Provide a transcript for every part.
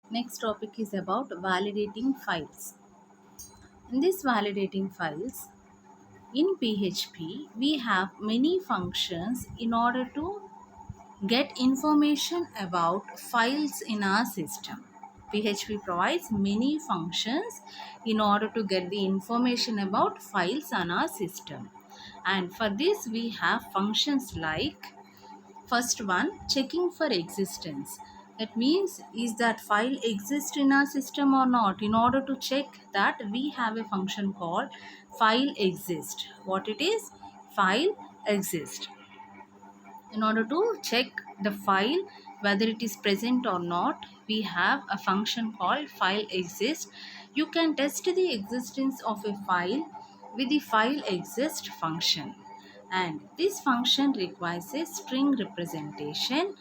Next topic is about validating files. In this validating files, in PHP, we have many functions in order to get information about files in our system. PHP provides many functions in order to get the information about files on our system. And for this, we have functions like first one, checking for existence. That means is that file exists in our system or not. In order to check that, we have a function called file exist. What it is? File exist. In order to check the file whether it is present or not, we have a function called file exist. You can test the existence of a file with the file exist function, and this function requires a string representation,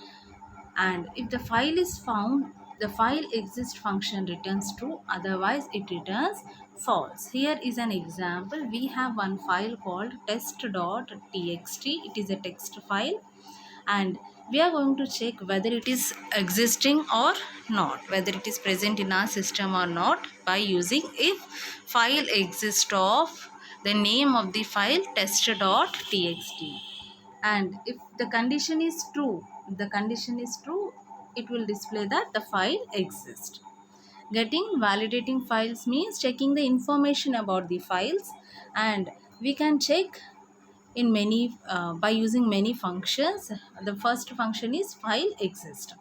and if the file is found, the file exist function returns true, otherwise it returns false. Here is an example. We have one file called test.txt. It is a text file, and we are going to check whether it is existing or not, whether it is present in our system or not, by using if file exists of the name of the file test.txt. And if the condition is true, it will display that the file exists. Getting validating files means checking the information about the files, and we can check in many by using many functions. The first function is file exist.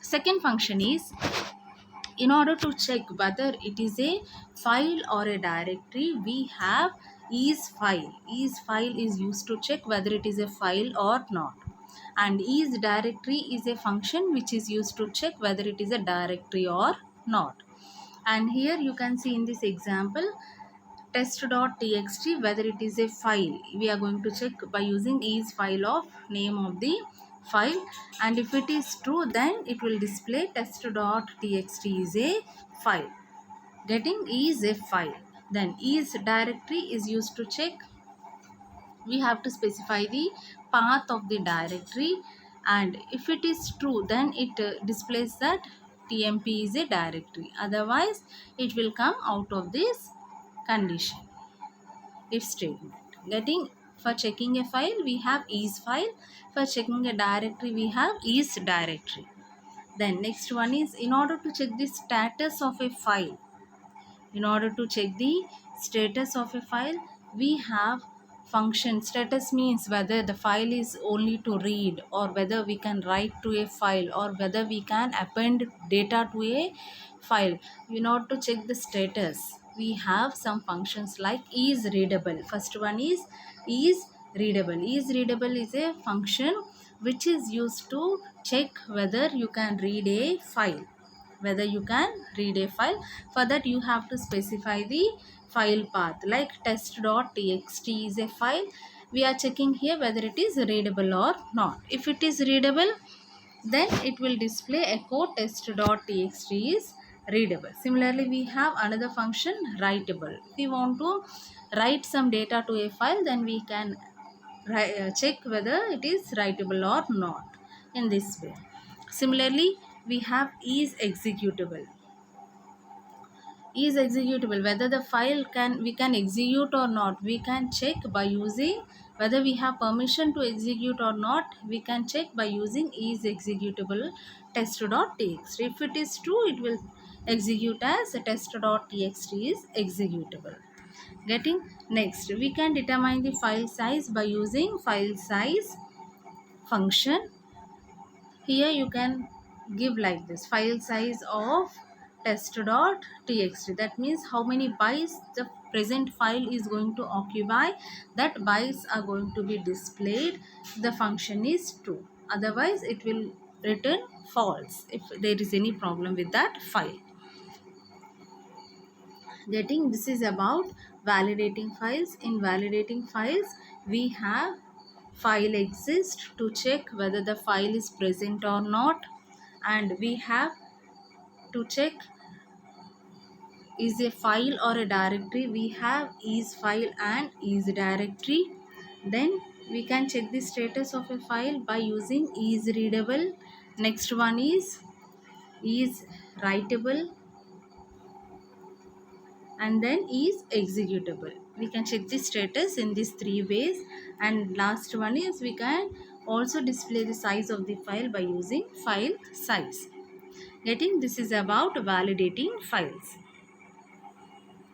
Second function is, in order to check whether it is a file or a directory, we have is file is used to check whether it is a file or not, and is directory is a function which is used to check whether it is a directory or not. And here you can see in this example, test.txt, whether it is a file. We are going to check by using is file of name of the file, and if it is true, then it will display test.txt is a file. Getting is a file. Then is directory is used to check. We have to specify the path of the directory, and if it is true, then it displays that tmp is a directory, otherwise it will come out of this condition, if statement. Getting, for checking a file we have is file, for checking a directory we have is directory. Then next one is, in order to check the status of a file, in order to check the status of a file, we have function. Status means whether the file is only to read, or whether we can write to a file, or whether we can append data to a file. In order to check the status, we have some functions like is readable. First one is readable. Is readable is a function which is used to check whether you can read a file, whether you can read a file. For that you have to specify the file path, like test.txt is a file. We are checking here whether it is readable or not. If it is readable, then it will display echo test.txt is readable. Similarly, we have another function writable. If we want to write some data to a file, then we can check whether it is writable or not in this way. Similarly, we have is executable. Is executable, whether the file we can execute or not, we can check by using whether we have permission to execute or not. We can check by using is executable test.txt. If it is true, it will execute as test.txt is executable. Getting, next we can determine the file size by using file size function. Here you can give like this, file size of test.txt. That means how many bytes the present file is going to occupy, that bytes are going to be displayed. The function is true, otherwise it will return false if there is any problem with that file. Getting, this is about validating files. In validating files, we have file exist to check whether the file is present or not, and we have to check is a file or a directory. We have is file and is directory. Then we can check the status of a file by using is readable. Next one is writable, and then is executable. We can check the status in these three ways. And last one is we can also display the size of the file by using file size. Getting this is about validating files.